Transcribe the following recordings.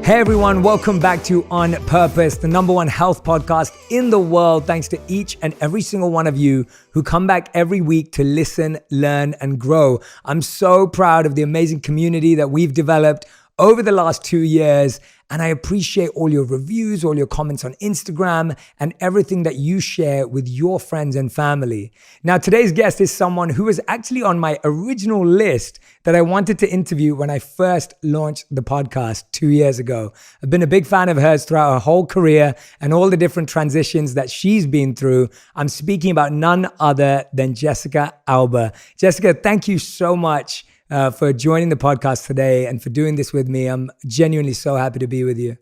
Hey everyone, welcome back to On Purpose, the number one health podcast in the world. Thanks to each and every single one of you who come back every week to listen, learn, and grow. I'm so proud of the amazing community that we've developed over the last 2 years. And I appreciate all your reviews, all your comments on Instagram, and everything that you share with your friends and family. Now, today's guest is someone who was actually on my original list that I wanted to interview when I first launched the podcast 2 years ago. I've been a big fan of hers throughout her whole career and all the different transitions that she's been through. I'm speaking about none other than Jessica Alba. Jessica, thank you so much for joining the podcast today and for doing this with me. I'm genuinely so happy to be with you.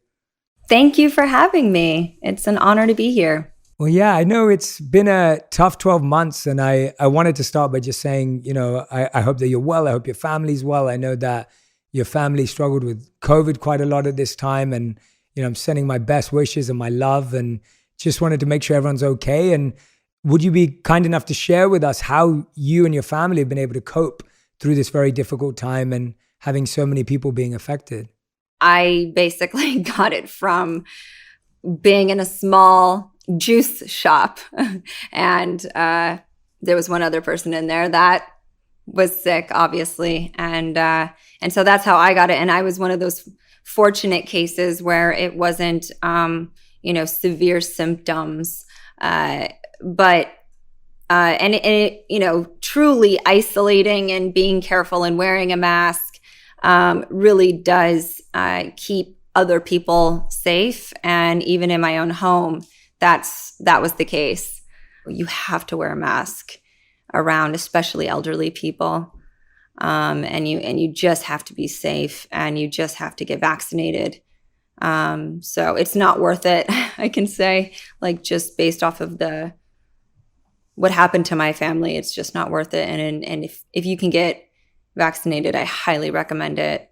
Thank you for having me. It's an honor to be here. Well, yeah, I know it's been a tough 12 months and I wanted to start by just saying, I hope that you're well. I hope your family's well. I know that your family struggled with COVID quite a lot at this time and, I'm sending my best wishes and my love and just wanted to make sure everyone's okay. And would you be kind enough to share with us how you and your family have been able to cope through this very difficult time and having so many people being affected? I basically got it from being in a small juice shop and there was one other person in there that was sick, obviously. And so that's how I got it. And I was one of those fortunate cases where it wasn't, severe symptoms, but truly isolating and being careful and wearing a mask really does keep other people safe. And even in my own home, that was the case. You have to wear a mask around, especially elderly people, and you just have to be safe, and you just have to get vaccinated. So it's not worth it, I can say, just based off of what happened to my family, it's just not worth it. And if you can get vaccinated, I highly recommend it,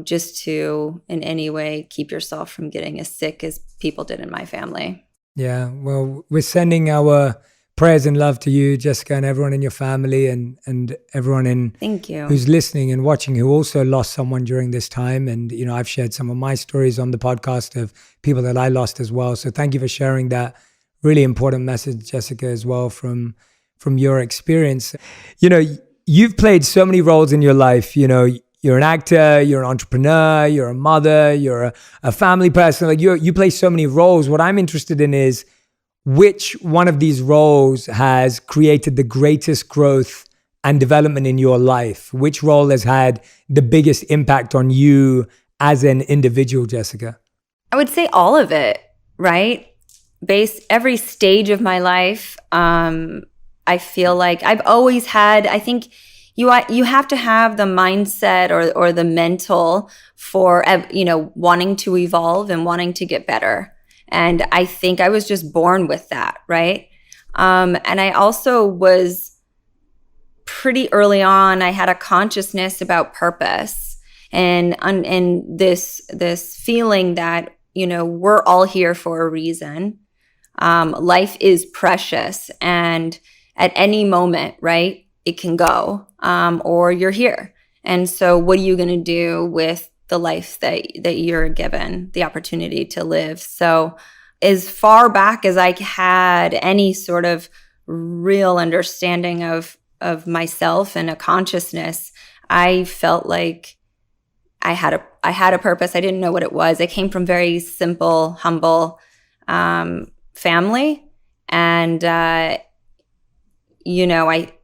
just to in any way keep yourself from getting as sick as people did in my family. Yeah, well, we're sending our prayers and love to you, Jessica, and everyone in your family and everyone Thank you. Who's listening and watching who also lost someone during this time. And, I've shared some of my stories on the podcast of people that I lost as well. So thank you for sharing that really important message, Jessica, as well from your experience. You've played so many roles in your life. You're an actor, you're an entrepreneur, you're a mother, you're a family person. You play so many roles. What I'm interested in is which one of these roles has created the greatest growth and development in your life? Which role has had the biggest impact on you as an individual, Jessica? I would say all of it, right? Every stage of my life, I feel like I've always had, I think you have to have the mindset or the mental for, wanting to evolve and wanting to get better. And I think I was just born with that, right? And I also was pretty early on, I had a consciousness about purpose and this feeling that, we're all here for a reason. Life is precious, and at any moment, right, it can go, or you're here. And so what are you going to do with the life that you're given, the opportunity to live? So as far back as I had any sort of real understanding of myself and a consciousness, I felt like I had a purpose. I didn't know what it was. I came from very simple, humble family, and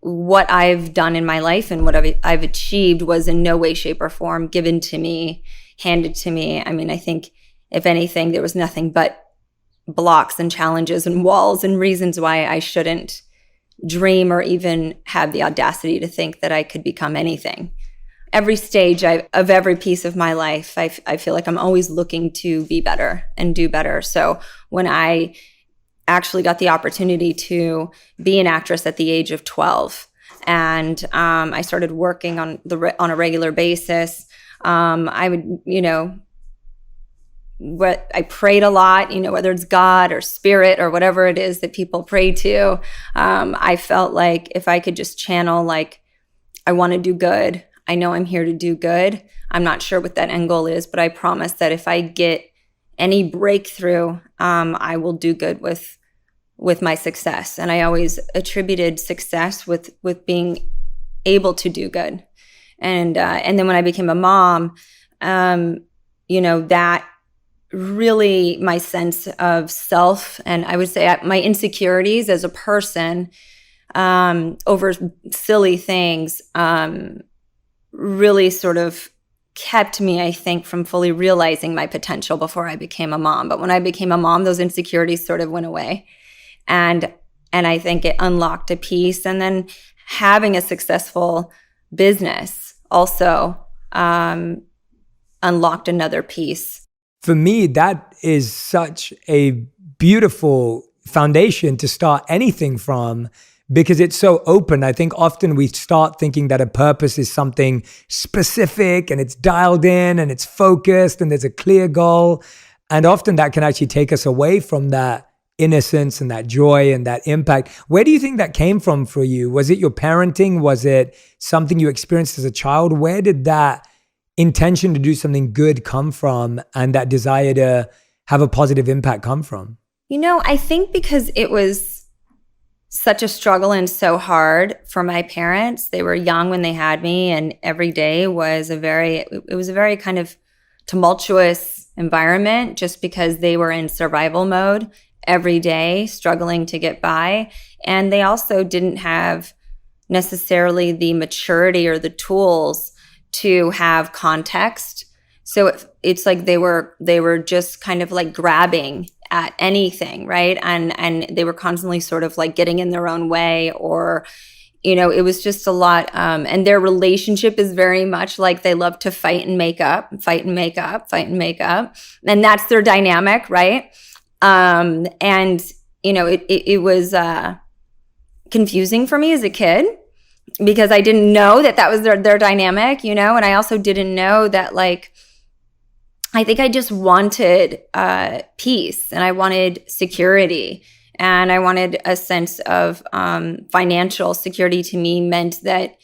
what I've done in my life and what I've achieved was in no way, shape, or form given to me, handed to me. I mean, I think if anything, there was nothing but blocks and challenges and walls and reasons why I shouldn't dream or even have the audacity to think that I could become anything. Every stage of every piece of my life, I feel like I'm always looking to be better and do better. So when I actually got the opportunity to be an actress at the age of 12, and I started working on a regular basis, I would, I prayed a lot, whether it's God or spirit or whatever it is that people pray to. I felt like if I could just channel, I want to do good. I know I'm here to do good. I'm not sure what that end goal is, but I promise that if I get any breakthrough, I will do good with my success. And I always attributed success with being able to do good. And then when I became a mom, that really my sense of self, and I would say my insecurities as a person over silly things really sort of kept me, I think, from fully realizing my potential before I became a mom. But when I became a mom, those insecurities sort of went away. And I think it unlocked a piece. And then having a successful business also unlocked another piece. For me, that is such a beautiful foundation to start anything from, because it's so open. I think often we start thinking that a purpose is something specific and it's dialed in and it's focused and there's a clear goal. And often that can actually take us away from that innocence and that joy and that impact. Where do you think that came from for you? Was it your parenting? Was it something you experienced as a child? Where did that intention to do something good come from, and that desire to have a positive impact come from? I think because it was such a struggle and so hard for my parents. They were young when they had me, and every day was a very kind of tumultuous environment, just because they were in survival mode every day, struggling to get by. And they also didn't have necessarily the maturity or the tools to have context. So it's like they were just kind of like grabbing at anything, right? And they were constantly sort of like getting in their own way, or it was just a lot. And their relationship is very much like they love to fight and make up, fight and make up, fight and make up. And that's their dynamic, right? It was confusing for me as a kid, because I didn't know that was their dynamic, and I also didn't know that, like, I think I just wanted peace, and I wanted security, and I wanted a sense of financial security. To me meant that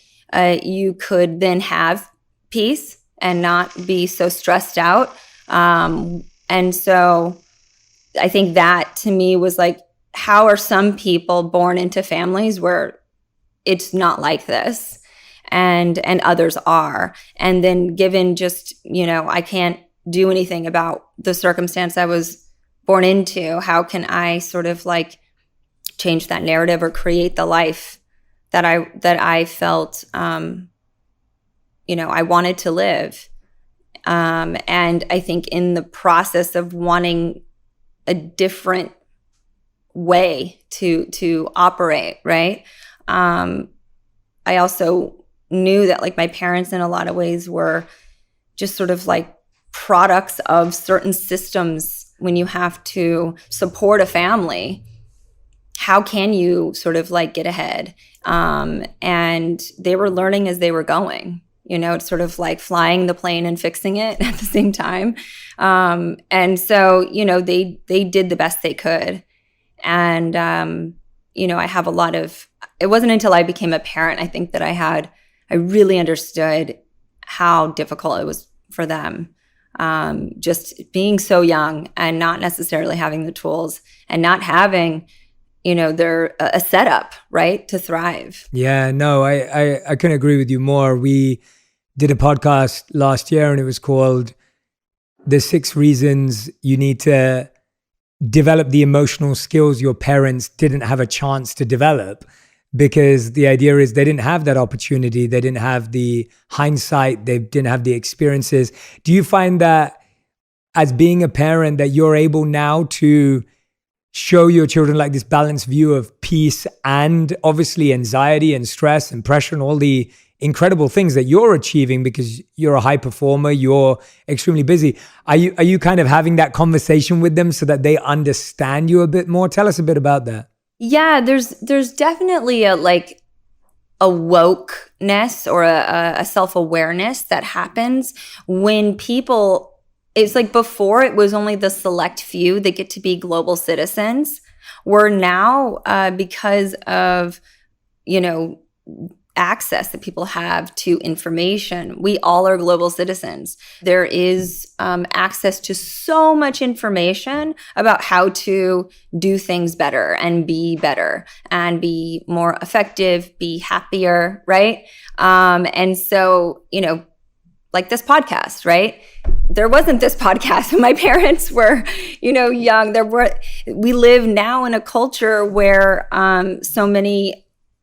you could then have peace and not be so stressed out. And so I think that to me was like, how are some people born into families where it's not like this, and others are, and then given just, I can't do anything about the circumstance I was born into. How can I sort of like change that narrative or create the life that I felt, I wanted to live. And I think in the process of wanting a different way to operate, right? I also knew that, like, my parents in a lot of ways were just sort of like products of certain systems. When you have to support a family, how can you sort of like get ahead? And they were learning as they were going. It's sort of like flying the plane and fixing it at the same time. And so, they did the best they could. And, I have a lot of, it wasn't until I became a parent, I think, that I really understood how difficult it was for them. Just being so young and not necessarily having the tools, and not having, their a setup, right, to thrive. Yeah, no, I couldn't agree with you more. We did a podcast last year, and it was called The 6 Reasons You Need to Develop the Emotional Skills Your Parents Didn't Have a Chance to Develop. Because the idea is they didn't have that opportunity. They didn't have the hindsight. They didn't have the experiences. Do you find that as being a parent that you're able now to show your children like this balanced view of peace and obviously anxiety and stress and pressure and all the incredible things that you're achieving because you're a high performer, you're extremely busy? Are you kind of having that conversation with them so that they understand you a bit more? Tell us a bit about that. Yeah, there's definitely a wokeness or a self-awareness that happens when people, it's like before it was only the select few that get to be global citizens. We're now, because of, access that people have to information. We all are global citizens. There is access to so much information about how to do things better and be more effective, be happier, right? And so, like this podcast, right? There wasn't this podcast when my parents were, young. We live now in a culture where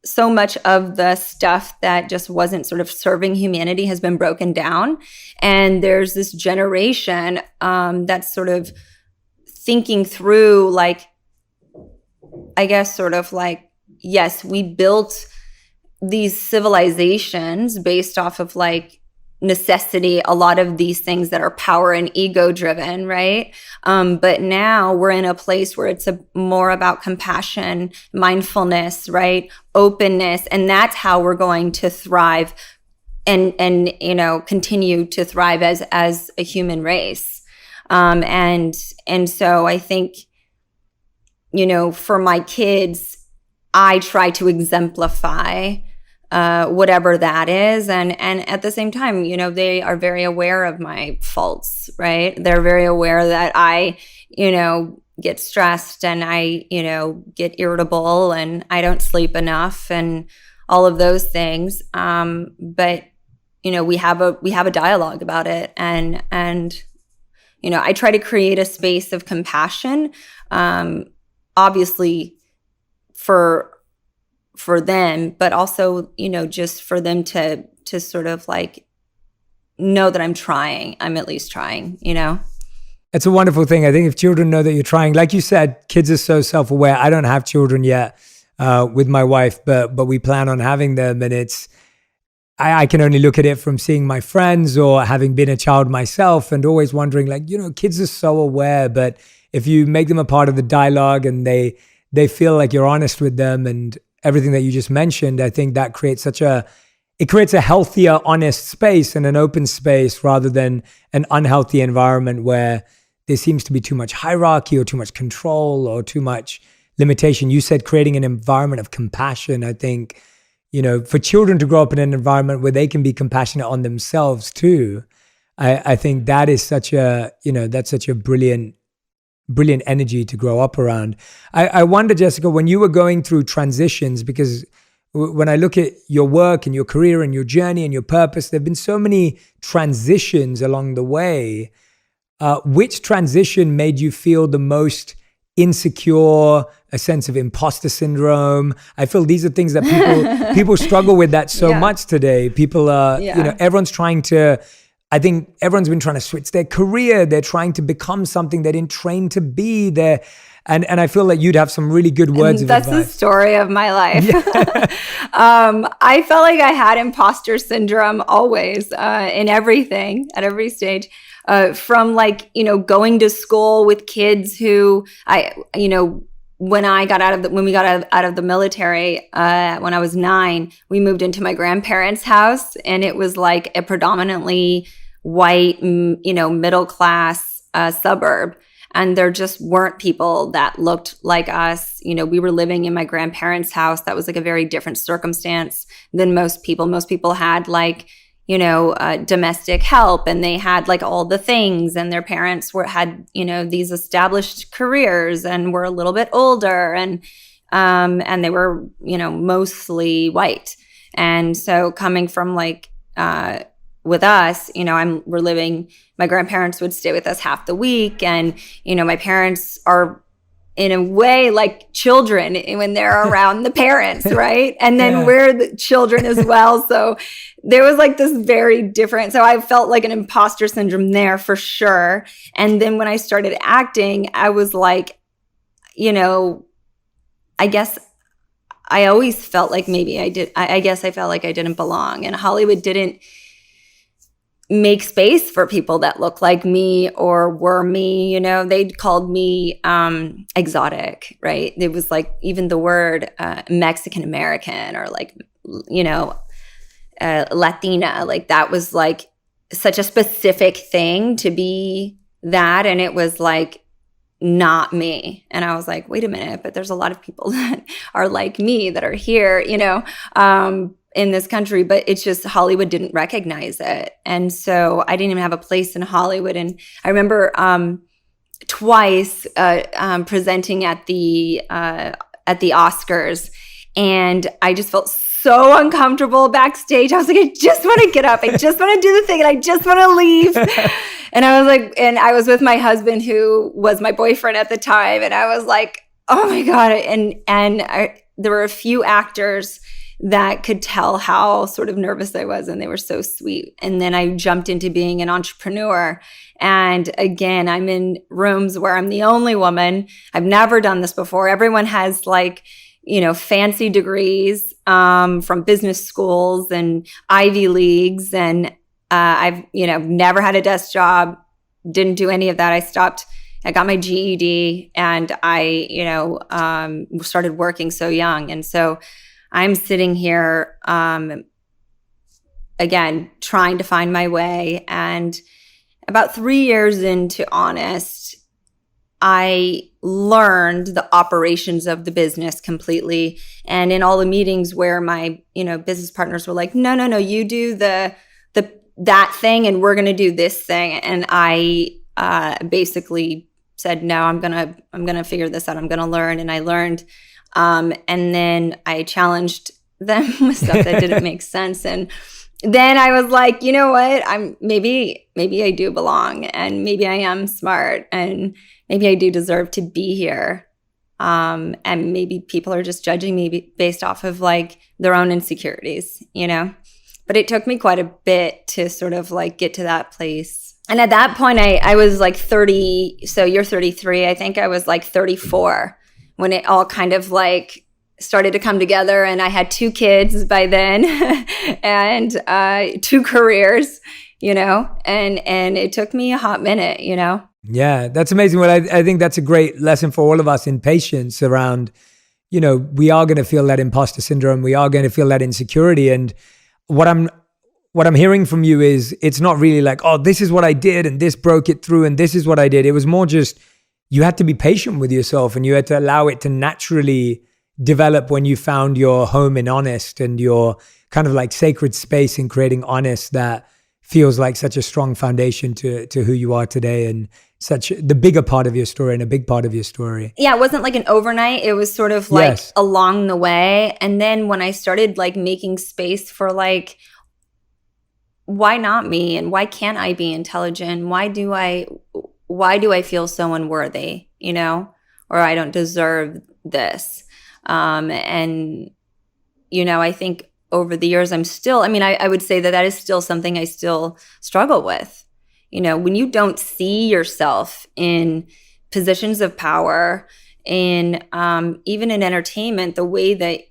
so much of the stuff that just wasn't sort of serving humanity has been broken down. And there's this generation that's sort of thinking through, like, I guess sort of like, yes, we built these civilizations based off of like necessity, a lot of these things that are power and ego driven, right? But now we're in a place where it's more about compassion, mindfulness, right? Openness. And that's how we're going to thrive and continue to thrive as a human race. And so I think, for my kids, I try to exemplify whatever that is. And at the same time, they are very aware of my faults, right? They're very aware that I, get stressed and I, get irritable and I don't sleep enough and all of those things. But, we have a dialogue about it. And I try to create a space of compassion, obviously for them, but also, just for them to sort of like know that I'm at least trying, It's a wonderful thing. I think if children know that you're trying, like you said, kids are so self-aware. I don't have children yet with my wife, but we plan on having them. And I can only look at it from seeing my friends or having been a child myself and always wondering, like, kids are so aware, but if you make them a part of the dialogue and they feel like you're honest with them and everything that you just mentioned, I think that creates it creates a healthier, honest space and an open space rather than an unhealthy environment where there seems to be too much hierarchy or too much control or too much limitation. You said creating an environment of compassion. I think, for children to grow up in an environment where they can be compassionate on themselves too, I think that is such a brilliant energy to grow up around. I wonder, Jessica, when you were going through transitions, because when I look at your work and your career and your journey and your purpose, there have been so many transitions along the way. Which transition made you feel the most insecure, a sense of imposter syndrome? I feel these are things that people struggle with that so much today. People are, everyone's trying to, I think everyone's been trying to switch their career. They're trying to become something they didn't train to be there. And I feel like you'd have some really good words of advice. That's the story of my life. Yeah. I felt like I had imposter syndrome always, in everything, at every stage. From like, going to school with kids who when we got out of the military, when I was 9, we moved into my grandparents' house, and it was like a predominantly white, middle class suburb. And there just weren't people that looked like us. We were living in my grandparents' house. That was like a very different circumstance than most people. Most people had like, domestic help, and they had like all the things, and their parents had these established careers and were a little bit older, and they were mostly white. And so coming from like with us, we're living. My grandparents would stay with us half the week, and my parents are in a way like children when they're around the parents, right? And then we're the children as well. So there was like this very different, so I felt like an imposter syndrome there for sure. And then when I started acting, I was like, I guess I always felt like maybe I guess I felt like I didn't belong, and Hollywood didn't make space for people that look like me or were me. They'd called me exotic, right? It was like even the word Mexican American or like, Latina, like that was like such a specific thing to be that. And it was like not me. And I was like, wait a minute, but there's a lot of people that are like me that are here, in this country, but it's just Hollywood didn't recognize it. And so I didn't even have a place in Hollywood. And I remember twice presenting at the Oscars, and I just felt so uncomfortable backstage. I was like, I just want to get up. I just want to do the thing, and I just want to leave. And I was like, and I was with my husband, who was my boyfriend at the time, and I was like, oh my God. There were a few actors that could tell how sort of nervous I was, and they were so sweet. And then I jumped into being an entrepreneur. And again, I'm in rooms where I'm the only woman. I've never done this before. Everyone has like, fancy degrees from business schools and Ivy Leagues. And I've, never had a desk job, didn't do any of that. I got my GED, and I, started working so young. And so I'm sitting here, again, trying to find my way. And about 3 years into Honest, I learned the operations of the business completely. And in all the meetings where my, business partners were like, no, you do that thing, and we're going to do this thing. And I basically said, no, I'm gonna figure this out. I'm gonna learn. And I learned. And then I challenged them with stuff that didn't make sense. And then I was like, you know what? Maybe I do belong, and maybe I am smart, and maybe I do deserve to be here. And maybe people are just judging me based off of like their own insecurities, But it took me quite a bit to sort of like get to that place. And at that point, I was like 30. So you're 33. I think I was like 34 when it all kind of like started to come together. And I had 2 kids by then and 2 careers, and it took me a hot minute, Yeah, that's amazing. Well, I think that's a great lesson for all of us in patience around, we are going to feel that imposter syndrome. We are going to feel that insecurity. And what I'm hearing from you is it's not really like, oh, this is what I did and this broke it through and this is what I did. It was more just you had to be patient with yourself, and you had to allow it to naturally develop when you found your home in Honest and your kind of like sacred space in creating Honest that feels like such a strong foundation to who you are today, and such the bigger part of your story and a big part of your story. Yeah, it wasn't like an overnight. It was sort of like along the way. And then when I started like making space for like, why not me? And why can't I be intelligent? Why do I feel so unworthy, or I don't deserve this? And, I think over the years, I would say that is still something I still struggle with. When you don't see yourself in positions of power, in even in entertainment, the way that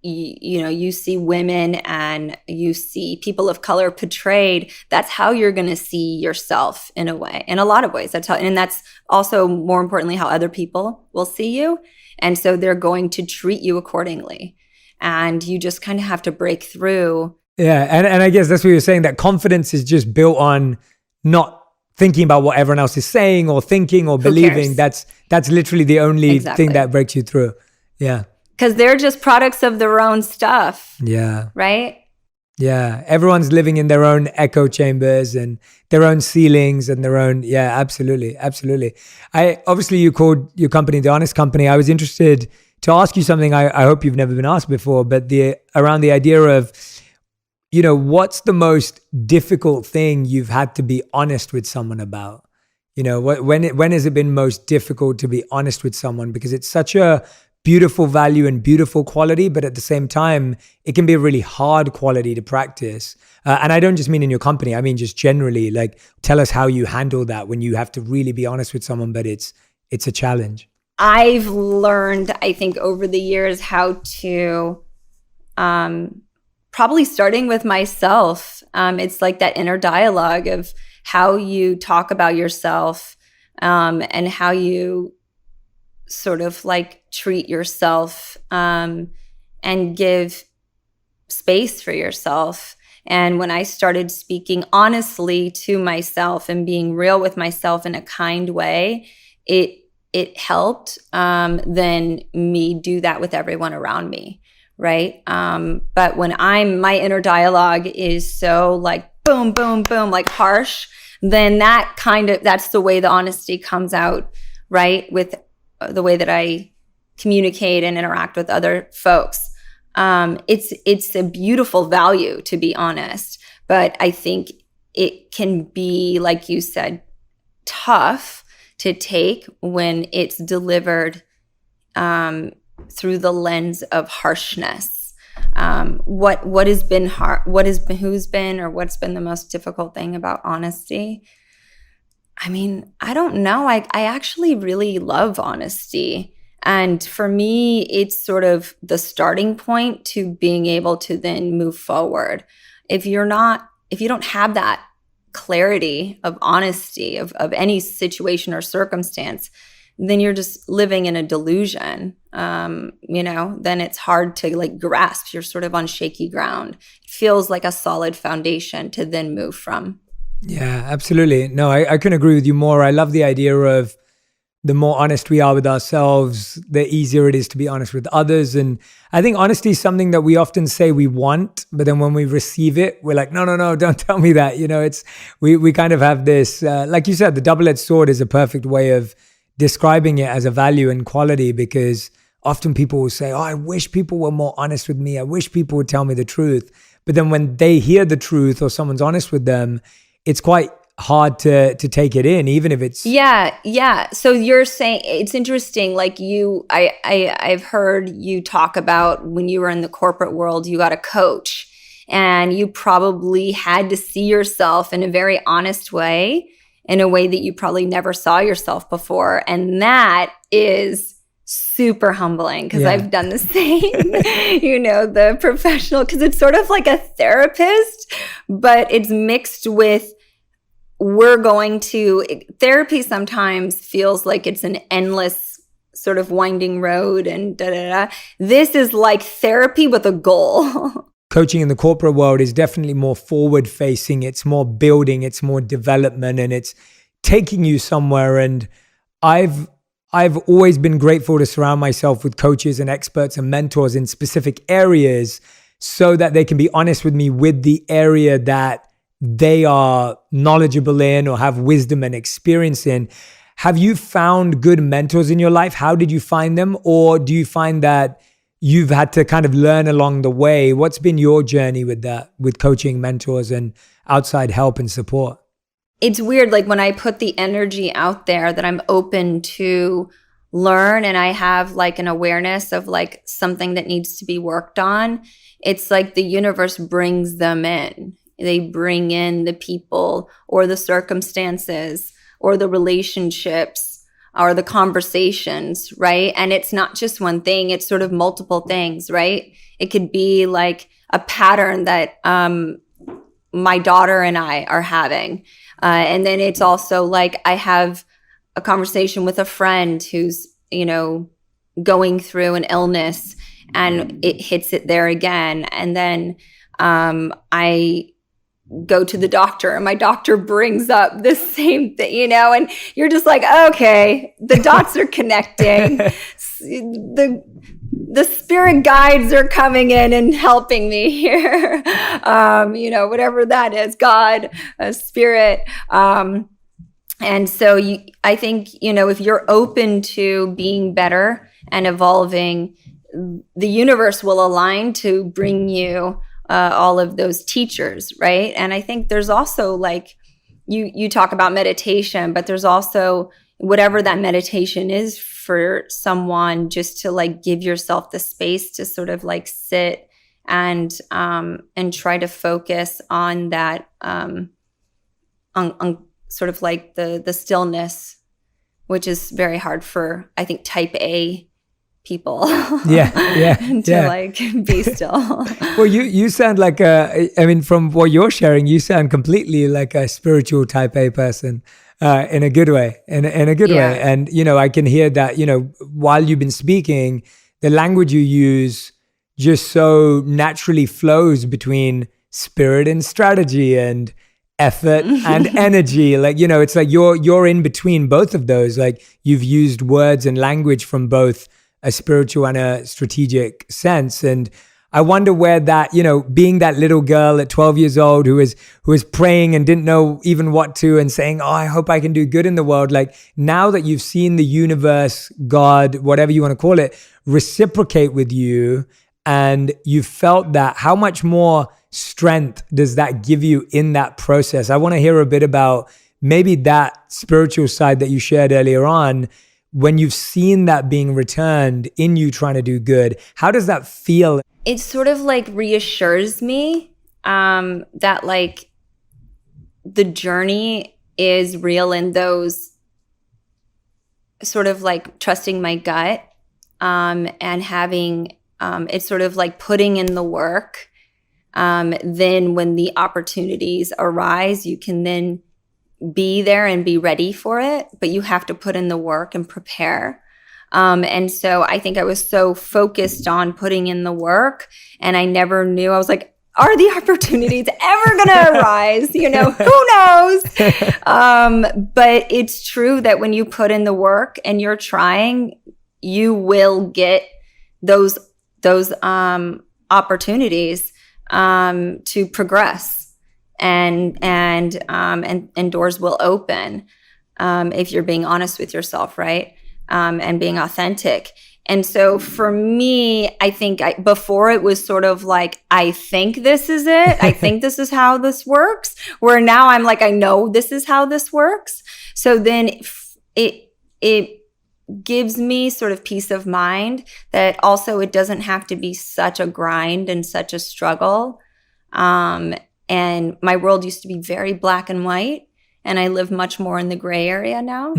you see women and you see people of color portrayed, that's how you're going to see yourself in a way, in a lot of ways. And that's also more importantly how other people will see you. And so they're going to treat you accordingly. And you just kind of have to break through. Yeah. And I guess that's what you're saying, that confidence is just built on not thinking about what everyone else is saying or thinking or believing. That's literally the only thing that breaks you through. Yeah. Because they're just products of their own stuff. Yeah. Right? Yeah. Everyone's living in their own echo chambers and their own ceilings and their own. Yeah, absolutely. Absolutely. Obviously you called your company The Honest Company. I was interested to ask you something I hope you've never been asked before, but around the idea of, what's the most difficult thing you've had to be honest with someone about? When has it been most difficult to be honest with someone? Because it's such a beautiful value and beautiful quality, but at the same time, it can be a really hard quality to practice. And I don't just mean in your company, I mean just generally, like tell us how you handle that when you have to really be honest with someone, but it's a challenge. I've learned, I think, over the years how to, probably starting with myself. It's like that inner dialogue of how you talk about yourself, and how you sort of like treat yourself, and give space for yourself. And when I started speaking honestly to myself and being real with myself in a kind way, it helped then me do that with everyone around me, right? But when my inner dialogue is so like boom, boom, boom, like harsh, then that's the way the honesty comes out, right? With the way that I communicate and interact with other folks. It's a beautiful value, to be honest, but I think it can be, like you said, tough to take when it's delivered through the lens of harshness. What's been the most difficult thing about honesty? I mean, I don't know. I actually really love honesty. And for me, it's sort of the starting point to being able to then move forward. If you don't have that clarity of honesty of any situation or circumstance, then you're just living in a delusion. Then it's hard to like grasp. You're sort of on shaky ground. It feels like a solid foundation to then move from. Yeah, absolutely. No, I couldn't agree with you more. I love the idea of the more honest we are with ourselves, the easier it is to be honest with others. And I think honesty is something that we often say we want, but then when we receive it, we're like, no, don't tell me that. We kind of have this, like you said, the double-edged sword is a perfect way of describing it as a value and quality, because often people will say, oh, I wish people were more honest with me. I wish people would tell me the truth. But then when they hear the truth or someone's honest with them, it's quite hard to take it in, even if it's So you're saying, it's interesting, like I've heard you talk about when you were in the corporate world, you got a coach and you probably had to see yourself in a very honest way, in a way that you probably never saw yourself before, and that is super humbling, because I've done the same. The professional, because it's sort of like a therapist, but it's mixed with therapy sometimes feels like it's an endless sort of winding road and This is like therapy with a goal. Coaching in the corporate world is definitely more forward facing. It's more building, it's more development, and it's taking you somewhere. And I've always been grateful to surround myself with coaches and experts and mentors in specific areas so that they can be honest with me with the area that they are knowledgeable in or have wisdom and experience in. Have you found good mentors in your life? How did you find them? Or do you find that you've had to kind of learn along the way? What's been your journey with that, with coaching, mentors, and outside help and support? It's weird, like when I put the energy out there that I'm open to learn and I have like an awareness of like something that needs to be worked on, it's like the universe brings them in. They bring in the people or the circumstances or the relationships or the conversations, right? And it's not just one thing, it's sort of multiple things, right? It could be like a pattern that my daughter and I are having. And then it's also like I have a conversation with a friend who's, going through an illness and it hits it there again. And then I go to the doctor and my doctor brings up the same thing, and you're just like, okay, the dots are connecting. The spirit guides are coming in and helping me here. Whatever that is, God, spirit. And so I think, if you're open to being better and evolving, the universe will align to bring you all of those teachers, right? And I think there's also like, you talk about meditation, but there's also whatever that meditation is for someone, just to like give yourself the space to sort of like sit and try to focus on that, on sort of like the stillness, which is very hard for, I think, type A people. To like be still. Well, you sound like from what you're sharing, you sound completely like a spiritual type A person, in a good way, in a good way. And, I can hear that, while you've been speaking, the language you use just so naturally flows between spirit and strategy and effort and energy. Like, it's like you're in between both of those. Like, you've used words and language from both a spiritual and a strategic sense. And I wonder where that, being that little girl at 12 years old who was praying and didn't know even what to and saying, oh, I hope I can do good in the world. Like now that you've seen the universe, God, whatever you want to call it, reciprocate with you and you felt that, how much more strength does that give you in that process? I want to hear a bit about maybe that spiritual side that you shared earlier on. When you've seen that being returned in you trying to do good, how does that feel? It sort of like reassures me that like the journey is real, in those sort of like trusting my gut and having it's sort of like putting in the work. Then when the opportunities arise, you can then be there and be ready for it, but you have to put in the work and prepare. And so I think I was so focused on putting in the work, and I never knew. I was like, are the opportunities ever going to arise? Who knows? But it's true that when you put in the work and you're trying, you will get those opportunities to progress. And doors will open if you're being honest with yourself, right? And being authentic. And so for me, I think before it was sort of like, I think this is it. I think this is how this works. Where now I'm like, I know this is how this works. So then it gives me sort of peace of mind that also it doesn't have to be such a grind and such a struggle. And my world used to be very black and white, and I live much more in the gray area now.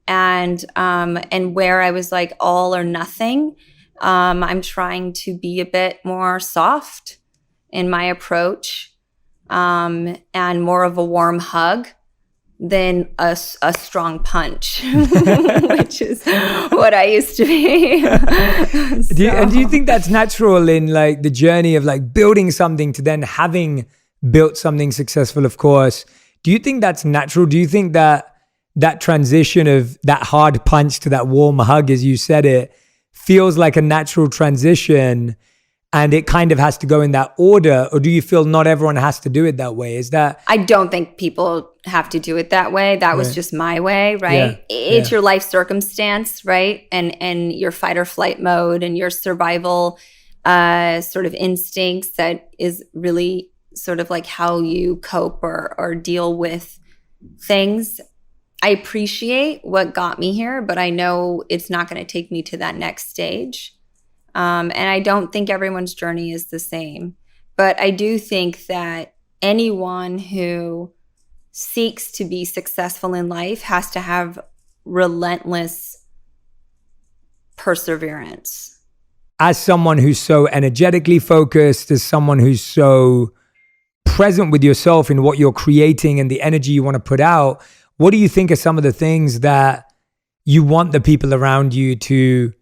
And where I was like all or nothing, I'm trying to be a bit more soft in my approach, and more of a warm hug than a strong punch, which is what I used to be. Do you think that's natural in like the journey of like building something to then having built something successful, of course? Do you think that's natural? Do you think that transition of that hard punch to that warm hug, as you said it, feels like a natural transition and it kind of has to go in that order? Or do you feel not everyone has to do it that way? I don't think people have to do it that way. That was just my way, right? Yeah. It's your life circumstance, right? And your fight or flight mode and your survival sort of instincts that is really sort of like how you cope or deal with things. I appreciate what got me here, but I know it's not going to take me to that next stage. And I don't think everyone's journey is the same. But I do think that anyone who seeks to be successful in life has to have relentless perseverance. As someone who's so energetically focused, as someone who's so present with yourself in what you're creating and the energy you want to put out, what do you think are some of the things that you want the people around you to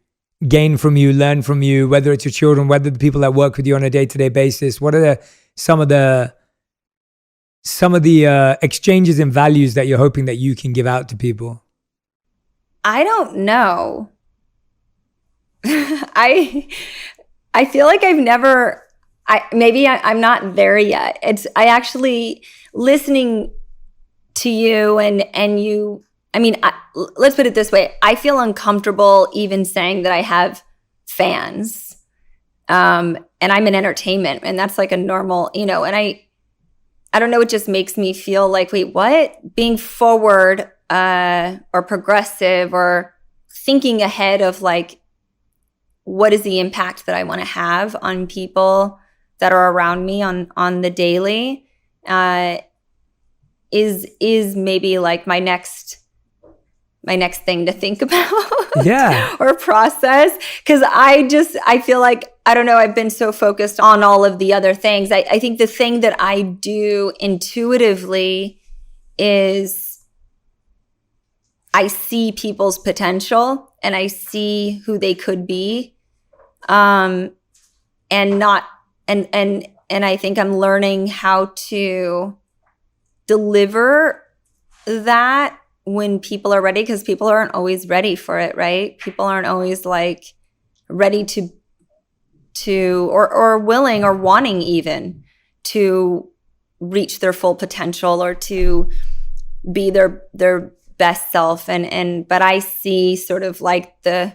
gain from you, learn from you, whether it's your children, whether the people that work with you on a day-to-day basis? What are some of the exchanges and values that you're hoping that you can give out to people? I don't know. I feel like I'm not there yet. I actually listening to you and you. I mean, let's put it this way. I feel uncomfortable even saying that I have fans. And I'm in entertainment, and that's like a normal, and I don't know, it just makes me feel like, wait, what? Being forward or progressive or thinking ahead of like, what is the impact that I want to have on people that are around me on the daily is maybe like my next thing to think about. Yeah. Or process. Because I feel like, I don't know, I've been so focused on all of the other things. I think the thing that I do intuitively is I see people's potential and I see who they could be. And I think I'm learning how to deliver that when people are ready, because people aren't always ready for it, right? People aren't always like ready to to, or willing or wanting even to reach their full potential or to be their best self. But I see sort of like the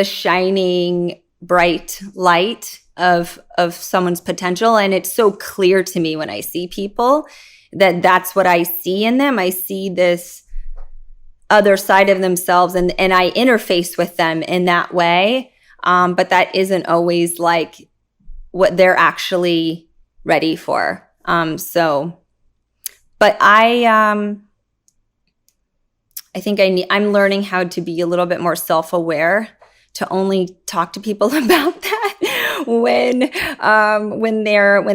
shining bright light of someone's potential. And it's so clear to me when I see people that that's what I see in them. I see this other side of themselves, and I interface with them in that way. But that isn't always like what they're actually ready for. But I think I'm learning how to be a little bit more self-aware, to only talk to people about that when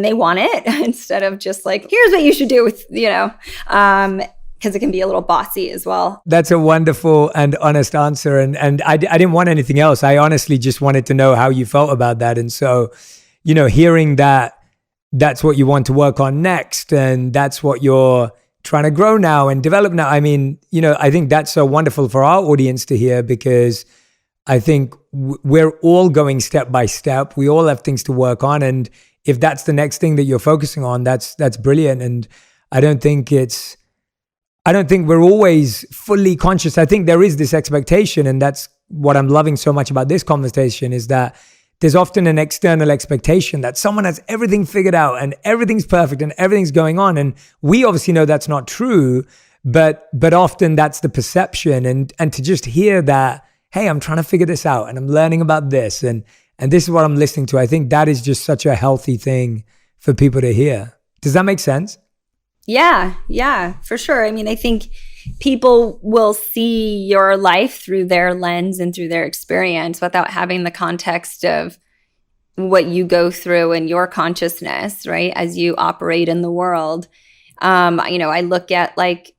they want it, instead of just like, here's what you should do with, because it can be a little bossy as well. That's a wonderful and honest answer. And I didn't want anything else. I honestly just wanted to know how you felt about that. And so, hearing that that's what you want to work on next, and that's what you're trying to grow now and develop now. I mean, I think that's so wonderful for our audience to hear, because I think we're all going step by step. We all have things to work on. And if that's the next thing that you're focusing on, that's brilliant. And I don't think we're always fully conscious. I think there is this expectation, and that's what I'm loving so much about this conversation, is that there's often an external expectation that someone has everything figured out and everything's perfect and everything's going on. And we obviously know that's not true, but often that's the perception. And to just hear that, hey, I'm trying to figure this out and I'm learning about this and this is what I'm listening to, I think that is just such a healthy thing for people to hear. Does that make sense? Yeah, for sure. I mean, I think people will see your life through their lens and through their experience without having the context of what you go through in your consciousness, right? As you operate in the world. I look at like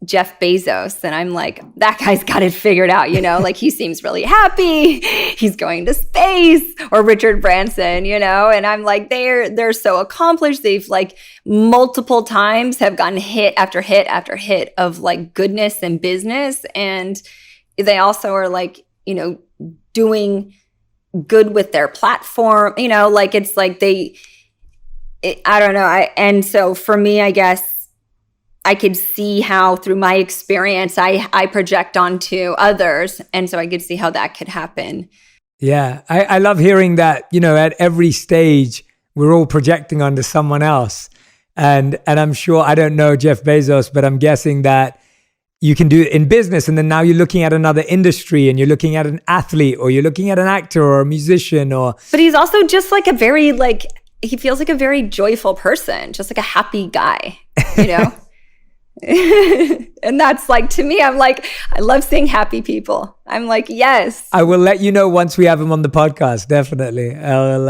Jeff Bezos and I'm like, that guy's got it figured out, like he seems really happy. He's going to space. Or Richard Branson, and I'm like, they're so accomplished. They've like multiple times have gotten hit after hit after hit of like goodness and business. And they also are like, doing good with their platform, like it's like I don't know. And so for me, I guess, I could see how through my experience, I project onto others. And so I could see how that could happen. Yeah. I love hearing that, at every stage, we're all projecting onto someone else. And I'm sure, I don't know Jeff Bezos, but I'm guessing that you can do it in business. And then now you're looking at another industry and you're looking at an athlete or you're looking at an actor or a musician But he's also just like he feels like a very joyful person, just like a happy guy, And that's like, to me, I'm like, I love seeing happy people. I'm like, yes. I will let you know once we have him on the podcast. Definitely. I'll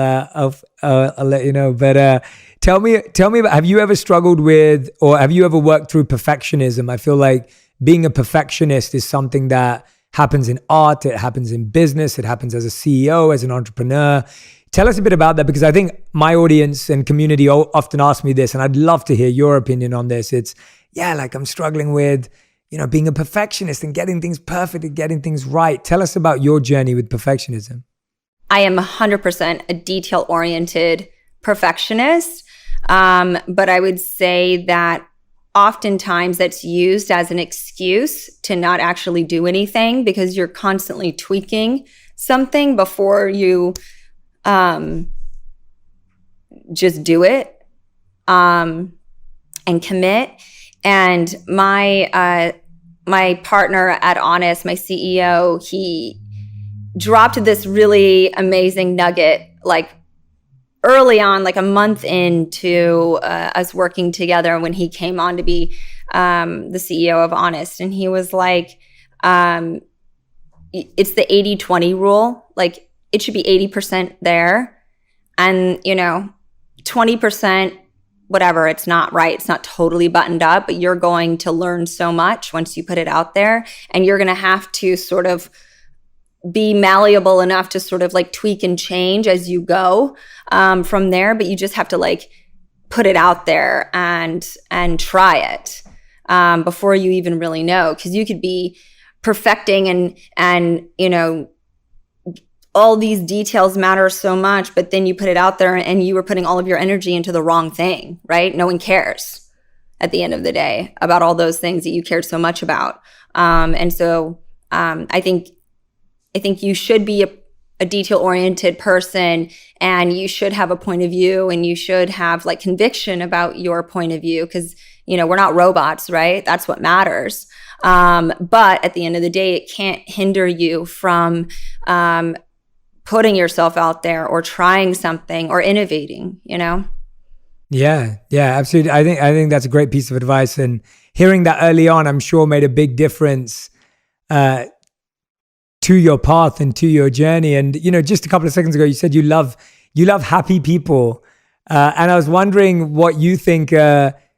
let you know. But tell me about, have you ever struggled with, or have you ever worked through perfectionism? I feel like being a perfectionist is something that happens in art. It happens in business. It happens as a CEO, as an entrepreneur. Tell us a bit about that, because I think my audience and community often ask me this, and I'd love to hear your opinion on this. It's, like I'm struggling with, being a perfectionist and getting things perfect and getting things right. Tell us about your journey with perfectionism. I am 100% a detail-oriented perfectionist, but I would say that oftentimes that's used as an excuse to not actually do anything, because you're constantly tweaking something before you just do it and commit. And my partner at Honest, my CEO, he dropped this really amazing nugget like early on, like a month into us working together, when he came on to be the CEO of Honest. And he was like, it's the 80-20 rule. Like it should be 80% there and, 20%, whatever, it's not right. It's not totally buttoned up, but you're going to learn so much once you put it out there, and you're going to have to sort of be malleable enough to sort of like tweak and change as you go from there. But you just have to like put it out there and try it before you even really know, because you could be perfecting and all these details matter so much, but then you put it out there and you were putting all of your energy into the wrong thing, right? No one cares at the end of the day about all those things that you cared so much about. And so I think you should be a detail-oriented person, and you should have a point of view, and you should have like conviction about your point of view, because, you know, we're not robots, right? That's what matters. But at the end of the day, it can't hinder you from putting yourself out there or trying something or innovating, you know? Yeah, absolutely. I think that's a great piece of advice, and hearing that early on, I'm sure made a big difference to your path and to your journey. And, you know, just a couple of seconds ago, you said you love happy people. And I was wondering what you think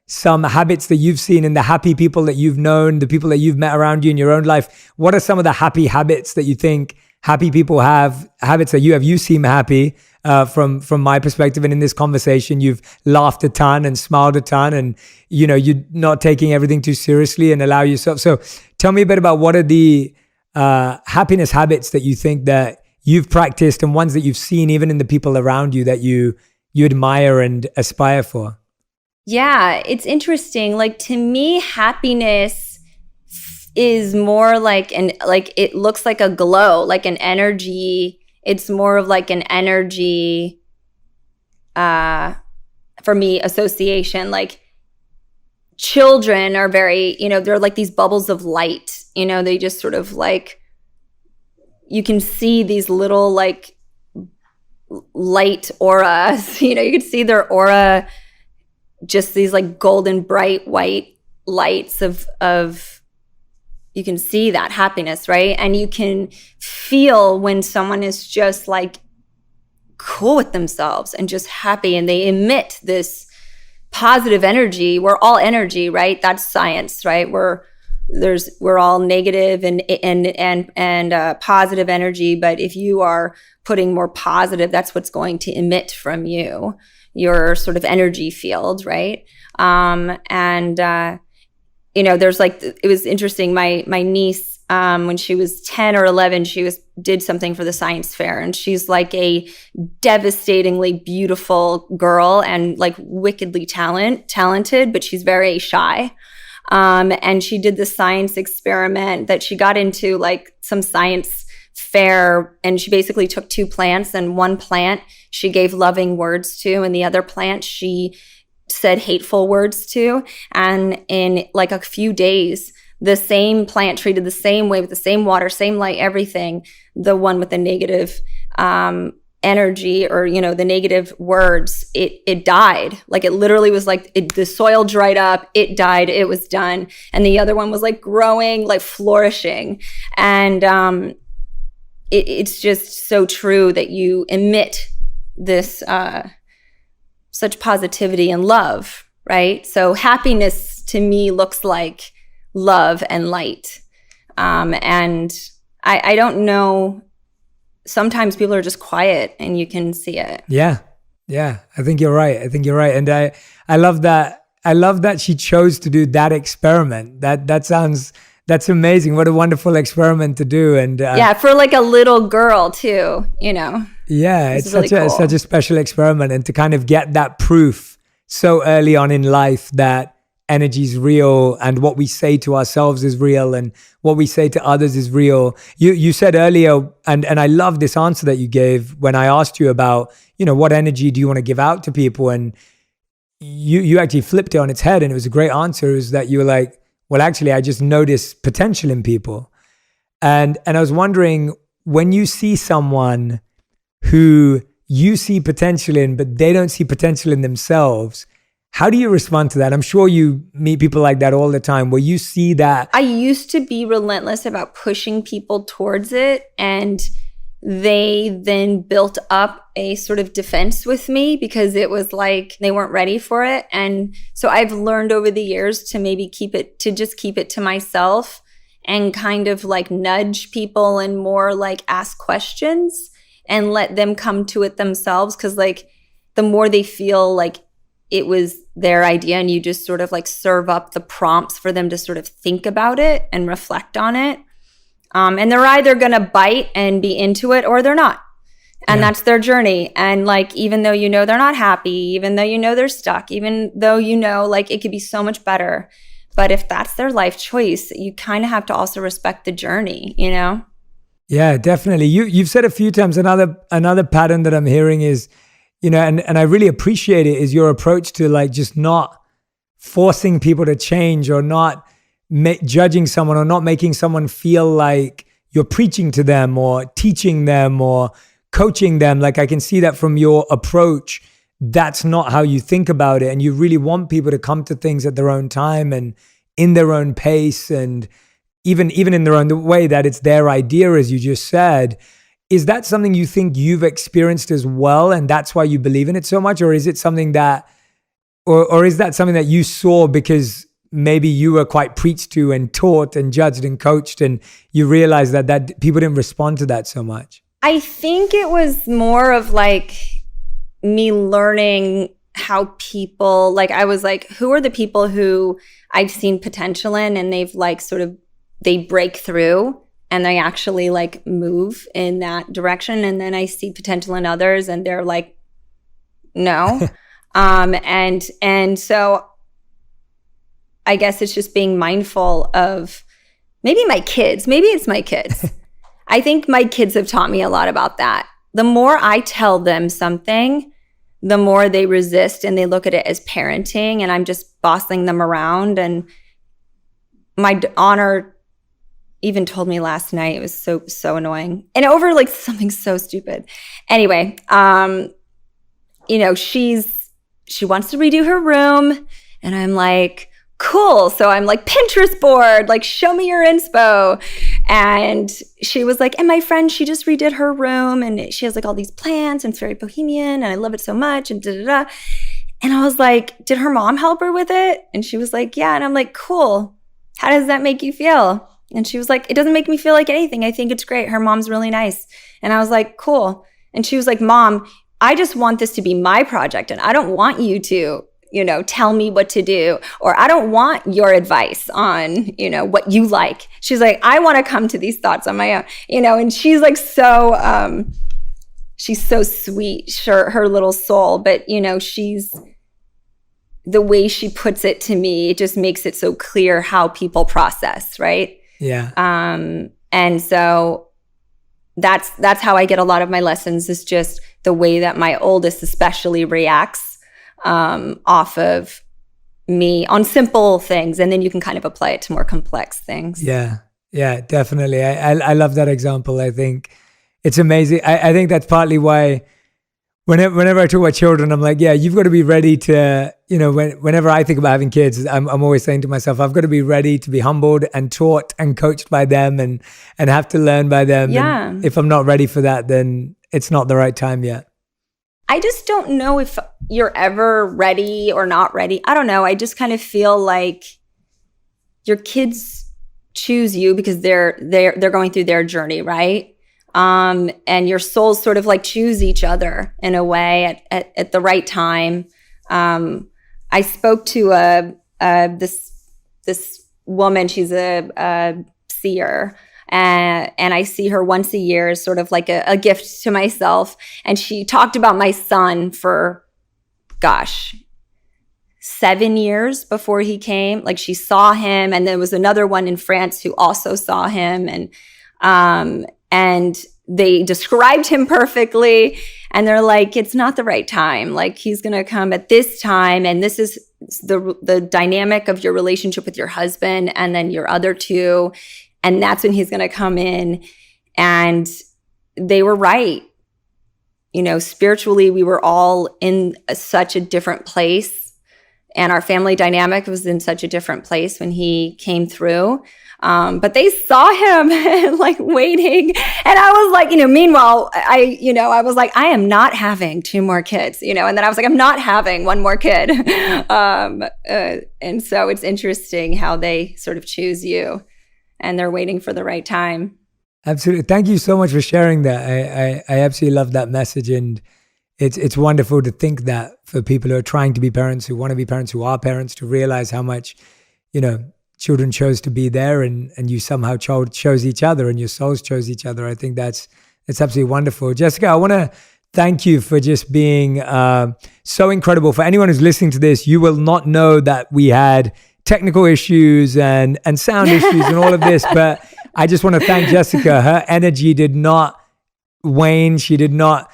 some habits that you've seen in the happy people that you've known, the people that you've met around you in your own life. What are some of the happy habits that you think happy people have, habits that you seem happy from my perspective. And in this conversation, you've laughed a ton and smiled a ton, and, you know, you're not taking everything too seriously and allow yourself. So tell me a bit about what are the happiness habits that you think that you've practiced, and ones that you've seen even in the people around you that you admire and aspire for. Yeah, it's interesting. Like, to me, happiness is more like it looks like a glow, like an energy. It's more of like an energy, for me, association. Like, children are very, you know, they're like these bubbles of light, you know, they just sort of like, you can see these little like light auras, you know, you can see their aura, just these like golden bright white lights of you can see that happiness, right? And you can feel when someone is just like cool with themselves and just happy, and they emit this positive energy. We're all energy, right? That's science, right? We're all negative and positive energy, but if you are putting more positive, that's what's going to emit from you, your sort of energy field, right? You know, there's like, it was interesting. My niece, when she was 10 or 11, did something for the science fair, and she's like a devastatingly beautiful girl and like wickedly talented, but she's very shy. And she did the science experiment that she got into, like some science fair, and she basically took two plants, and one plant she gave loving words to, and the other plant she said hateful words to. And in like a few days, the same plant, treated the same way with the same water, same light, everything, the one with the negative energy, or, you know, the negative words, it died. Like, it literally was like the soil dried up, it died, it was done. And the other one was like growing, like flourishing. And it's just so true that you emit this such positivity and love, right? So happiness to me looks like love and light. And I don't know, sometimes people are just quiet and you can see it. Yeah. I think you're right. And I love that. I love that she chose to do that experiment. That's amazing. What a wonderful experiment to do. And yeah, for like a little girl too, you know. Yeah, it's really such a special experiment, and to kind of get that proof so early on in life that energy is real, and what we say to ourselves is real, and what we say to others is real. You said earlier, and I love this answer that you gave when I asked you about, you know, what energy do you want to give out to people, and you actually flipped it on its head, and it was a great answer. Is that you were like, well, actually, I just notice potential in people, and I was wondering, when you see someone who you see potential in, but they don't see potential in themselves, how do you respond to that? I'm sure you meet people like that all the time, where you see that. I used to be relentless about pushing people towards it, and they then built up a sort of defense with me because it was like they weren't ready for it. And so I've learned over the years to maybe keep it to myself, and kind of like nudge people and more like ask questions and let them come to it themselves. Because like the more they feel like it was their idea, and you just sort of like serve up the prompts for them to sort of think about it and reflect on it. And they're either going to bite and be into it, or they're not. And that's their journey. And like, even though they're not happy, even though they're stuck, even though like it could be so much better. But if that's their life choice, you kind of have to also respect the journey, Yeah, definitely. You've said a few times, another pattern that I'm hearing is, and I really appreciate it, is your approach to like just not forcing people to change, or not judging someone, or not making someone feel like you're preaching to them or teaching them or coaching them. Like I can see that from your approach. That's not how you think about it. And you really want people to come to things at their own time and in their own pace, and even in their own way, that it's their idea, as you just said. Is that something you think you've experienced as well, and that's why you believe in it so much? Or is it something that, or is that something that you saw because maybe you were quite preached to and taught and judged and coached, and you realized that people didn't respond to that so much? I think it was more of like me learning how people, like I was like, who are the people who I've seen potential in, and they've like they break through and they actually like move in that direction. And then I see potential in others and they're like, no. And so I guess it's just being mindful of maybe it's my kids. I think my kids have taught me a lot about that. The more I tell them something, the more they resist and they look at it as parenting, and I'm just bossing them around. And my honor even told me last night, it was so annoying, and over like something so stupid. Anyway, she wants to redo her room, and I'm like, cool. So I'm like, Pinterest board, like show me your inspo. And she was like, and my friend, she just redid her room and she has like all these plants and it's very bohemian and I love it so much and da-da-da. And I was like, did her mom help her with it? And she was like, yeah. And I'm like, cool. How does that make you feel? And she was like, it doesn't make me feel like anything. I think it's great. Her mom's really nice. And I was like, cool. And she was like, Mom, I just want this to be my project and I don't want you to tell me what to do, or I don't want your advice on, what you like. She's like, I want to come to these thoughts on my own, and she's like, she's so sweet, her little soul, but she's, the way she puts it to me, it just makes it so clear how people process. Right. Yeah. And so that's how I get a lot of my lessons, is just the way that my oldest especially reacts off of me on simple things, and then you can kind of apply it to more complex things. Yeah, definitely. I love that example. I think it's amazing. I think that's partly why whenever I talk about children, I'm like, yeah, you've got to be ready to, whenever I think about having kids, I'm always saying to myself, I've got to be ready to be humbled and taught and coached by them and have to learn by them. Yeah. And if I'm not ready for that, then it's not the right time yet. I just don't know if you're ever ready or not ready. I don't know. I just kind of feel like your kids choose you because they're going through their journey, right? And your souls sort of like choose each other in a way at the right time. I spoke to this woman. She's a seer. And I see her once a year as sort of like a gift to myself. And she talked about my son for, 7 years before he came. Like she saw him, and there was another one in France who also saw him. And they described him perfectly. And they're like, it's not the right time. Like he's going to come at this time. And this is the dynamic of your relationship with your husband and then your other two. And that's when he's going to come in. And they were right. Spiritually, we were all in such a different place. And our family dynamic was in such a different place when he came through. But they saw him like waiting. And I was like, meanwhile, I was like, I am not having 2 more kids, and then I was like, I'm not having 1 more kid. And so it's interesting how they sort of choose you. And they're waiting for the right time. Absolutely. Thank you so much for sharing that. I absolutely love that message. And it's wonderful to think that for people who are trying to be parents, who want to be parents, who are parents, to realize how much, children chose to be there and you somehow chose each other and your souls chose each other. I think that's It's absolutely wonderful. Jessica, I want to thank you for just being so incredible. For anyone who's listening to this, you will not know that we had technical issues and sound issues and all of this, but I just want to thank Jessica. Her energy did not wane. She did not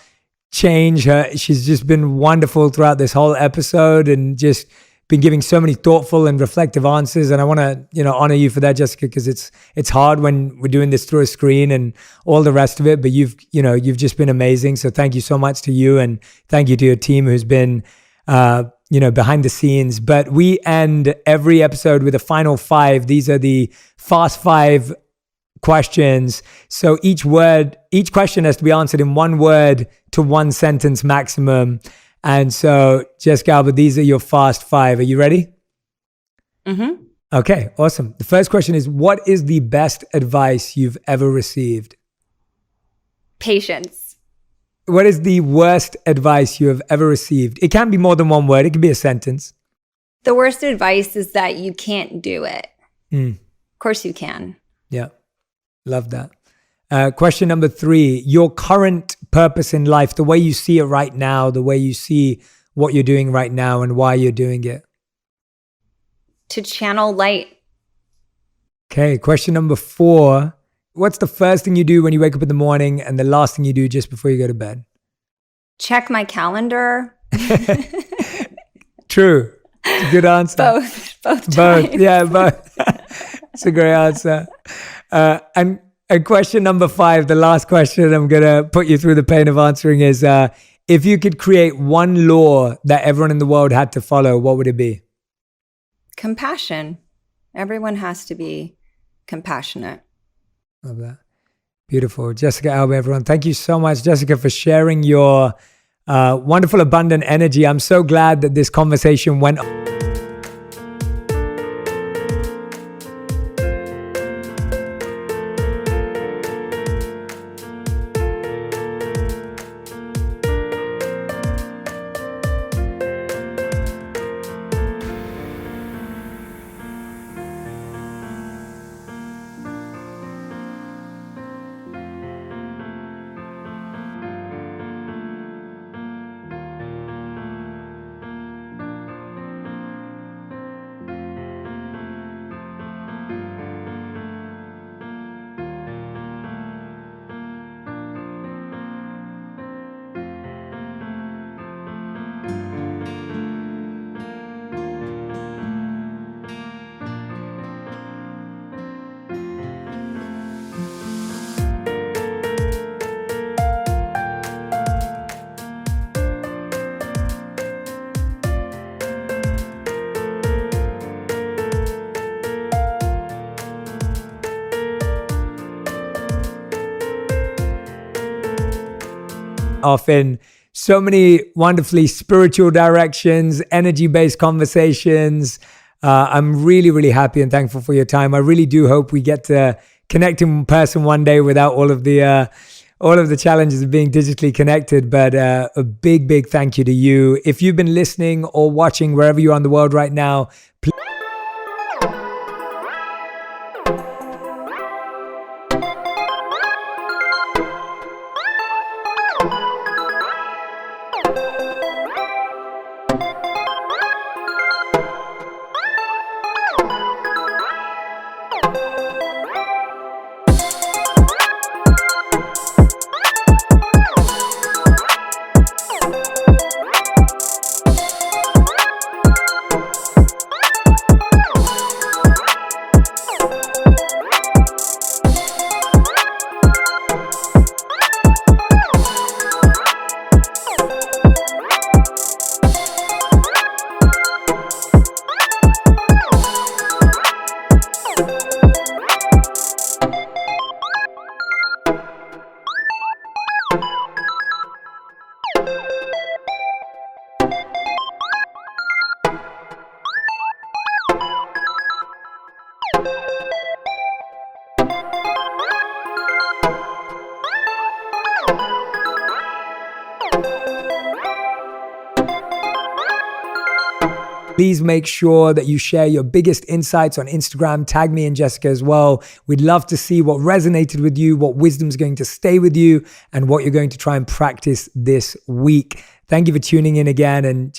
change. She's just been wonderful throughout this whole episode and just been giving so many thoughtful and reflective answers. And I want to, honor you for that, Jessica, because it's hard when we're doing this through a screen and all the rest of it. But you've just been amazing. So thank you so much to you, and thank you to your team who's been, behind the scenes. But we end every episode with a final 5. These are the fast 5 questions. So each question has to be answered in 1 word to 1 sentence maximum. And so, Jessica, Alba, these are your fast 5. Are you ready? Mm-hmm. Okay, awesome. The first question is, what is the best advice you've ever received? Patience. What is the worst advice you have ever received? It can be more than 1 word. It can be a sentence. The worst advice is that you can't do it. Of course you can. Yeah, love that. Question number 3, your current purpose in life, the way you see it right now, the way you see what you're doing right now and why you're doing it. To channel light. Okay, question number 4, what's the first thing you do when you wake up in the morning and the last thing you do just before you go to bed? Check my calendar. True. It's a good answer. Both times. Yeah, both. It's a great answer. And question number 5, the last question I'm going to put you through the pain of answering is, if you could create 1 law that everyone in the world had to follow, what would it be? Compassion. Everyone has to be compassionate. Love that. Beautiful. Jessica, Alba, everyone. Thank you so much, Jessica, for sharing your wonderful, abundant energy. I'm so glad that this conversation went on. Off in so many wonderfully spiritual directions, energy-based conversations. I'm really, really happy and thankful for your time. I really do hope we get to connect in person one day without all of the challenges of being digitally connected. But a big, big thank you to you. If you've been listening or watching wherever you are in the world right now, please Please make sure that you share your biggest insights on Instagram. Tag me and Jessica as well. We'd love to see what resonated with you, what wisdom's going to stay with you, and what you're going to try and practice this week. Thank you for tuning in again, and